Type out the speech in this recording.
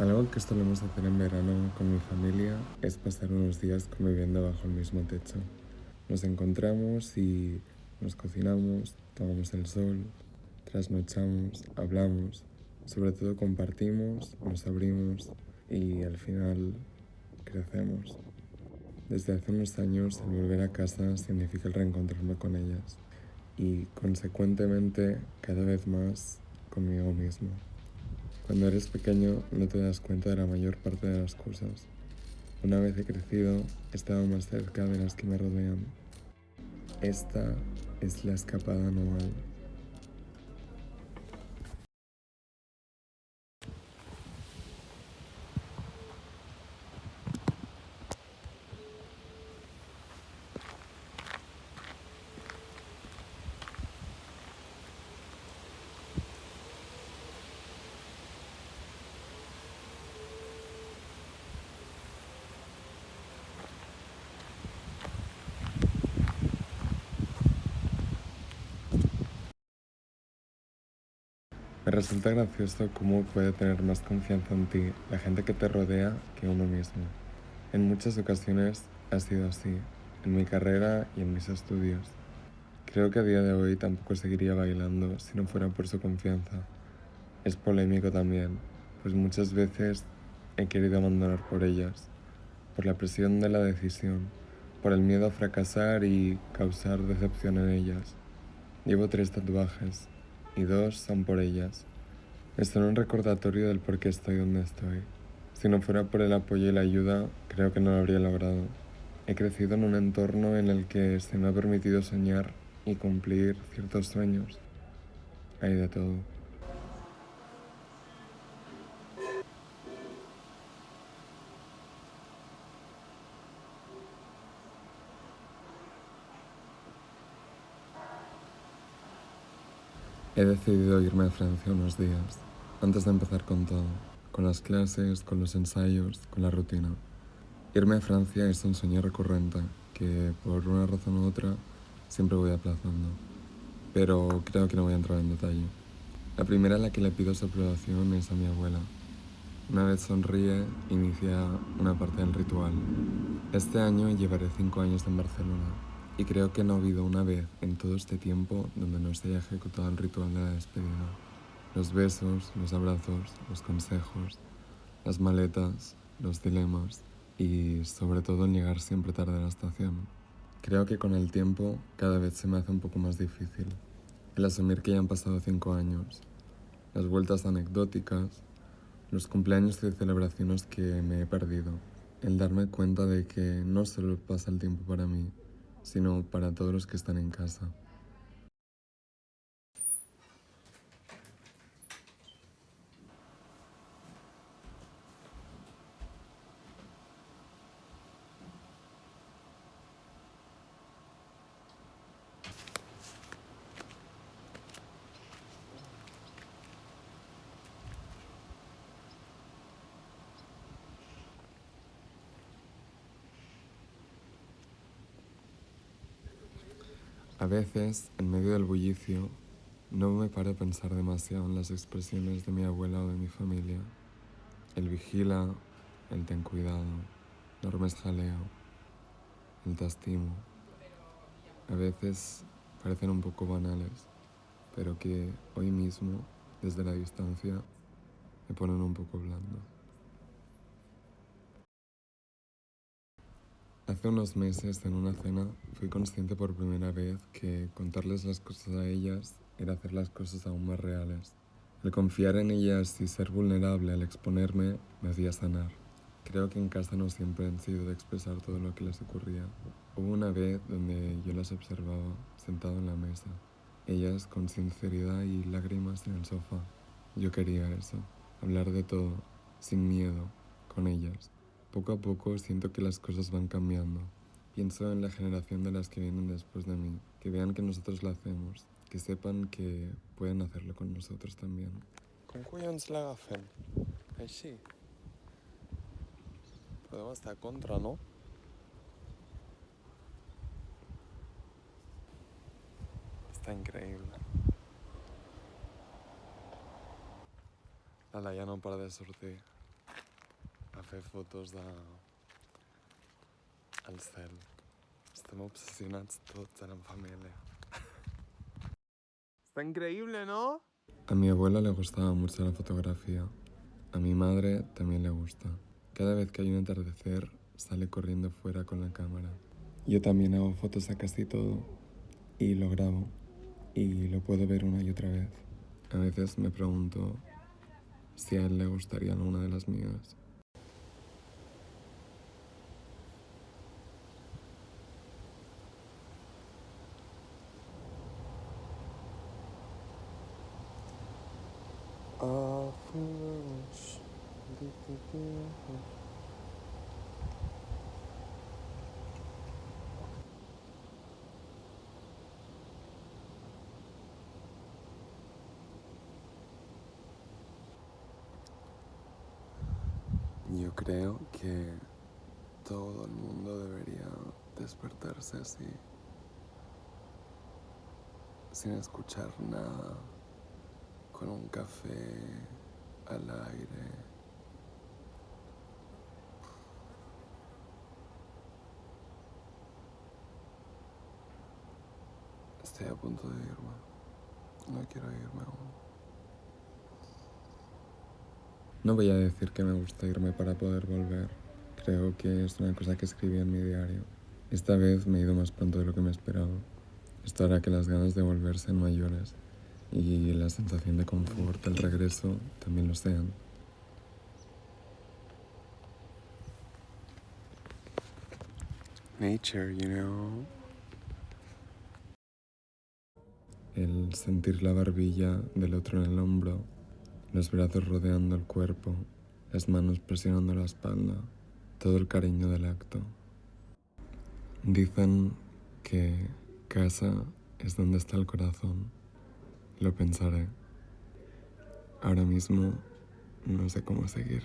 Algo que solemos hacer en verano con mi familia es pasar unos días conviviendo bajo el mismo techo. Nos encontramos y nos cocinamos, tomamos el sol, trasnochamos, hablamos, sobre todo compartimos, nos abrimos y al final crecemos. Desde hace unos años el volver a casa significa el reencontrarme con ellas y consecuentemente cada vez más conmigo mismo. Cuando eres pequeño no te das cuenta de la mayor parte de las cosas. Una vez he crecido, he estado más cerca de las que me rodean. Esta es la escapada anual. Me resulta gracioso cómo puede tener más confianza en ti la gente que te rodea que uno mismo. En muchas ocasiones ha sido así, en mi carrera y en mis estudios. Creo que a día de hoy tampoco seguiría bailando si no fuera por su confianza. Es polémico también, pues muchas veces he querido abandonar por ellas, por la presión de la decisión, por el miedo a fracasar y causar decepción en ellas. Llevo 3 tatuajes y 2 son por ellas. Son un recordatorio del por qué estoy donde estoy. Si no fuera por el apoyo y la ayuda, creo que no lo habría logrado. He crecido en un entorno en el que se me ha permitido soñar y cumplir ciertos sueños. Hay de todo. He decidido irme a Francia unos días, antes de empezar con todo, con las clases, con los ensayos, con la rutina. Irme a Francia es un sueño recurrente que, por una razón u otra, siempre voy aplazando. Pero creo que no voy a entrar en detalle. La primera a la que le pido su aprobación es a mi abuela. Una vez sonríe, inicia una parte del ritual. Este año llevaré 5 años en Barcelona y creo que no ha habido una vez en todo este tiempo donde no se haya ejecutado el ritual de la despedida. Los besos, los abrazos, los consejos, las maletas, los dilemas y sobre todo el llegar siempre tarde a la estación. Creo que con el tiempo cada vez se me hace un poco más difícil el asumir que ya han pasado 5 años, las vueltas anecdóticas, los cumpleaños y celebraciones que me he perdido, el darme cuenta de que no solo pasa el tiempo para mí, sino para todos los que están en casa. A veces, en medio del bullicio, no me paro a pensar demasiado en las expresiones de mi abuela o de mi familia. El vigila, el ten cuidado, no armes jaleo, el te estimo. A veces parecen un poco banales, pero que hoy mismo, desde la distancia, me ponen un poco blando. Hace unos meses, en una cena, fui consciente por primera vez que contarles las cosas a ellas era hacer las cosas aún más reales. El confiar en ellas y ser vulnerable al exponerme me hacía sanar. Creo que en casa no siempre han sido de expresar todo lo que les ocurría. Hubo una vez donde yo las observaba, sentado en la mesa, ellas con sinceridad y lágrimas en el sofá. Yo quería eso, hablar de todo, sin miedo, con ellas. Poco a poco siento que las cosas van cambiando. Pienso en la generación de las que vienen después de mí, que vean que nosotros lo hacemos, que sepan que pueden hacerlo con nosotros también. Com collons l'agafen? Així? Podem estar contra, no? Està increïble. La Laia no para de sortir. fer fotos al cel. Estem obsessionats tots en família. Está increíble, ¿no? A mi abuela le gustaba mucho la fotografía. A mi madre también le gusta. Cada vez que hay un atardecer, sale corriendo fuera con la cámara. Yo también hago fotos a casi todo y lo grabo y lo puedo ver una y otra vez. A veces me pregunto si a él le gustaría alguna de las mías. Yo creo que todo el mundo debería despertarse así, sin escuchar nada, con un café al aire. Estoy a punto de irme. No quiero irme aún. No voy a decir que me gusta irme para poder volver. Creo que es una cosa que escribí en mi diario. Esta vez me he ido más pronto de lo que me esperaba. Esto hará que las ganas de volver sean mayores y la sensación de confort del regreso también lo sean. Nature, you know. El sentir la barbilla del otro en el hombro, los brazos rodeando el cuerpo, las manos presionando la espalda, todo el cariño del acto. Dicen que casa es donde está el corazón. Lo pensaré. Ahora mismo no sé cómo seguir.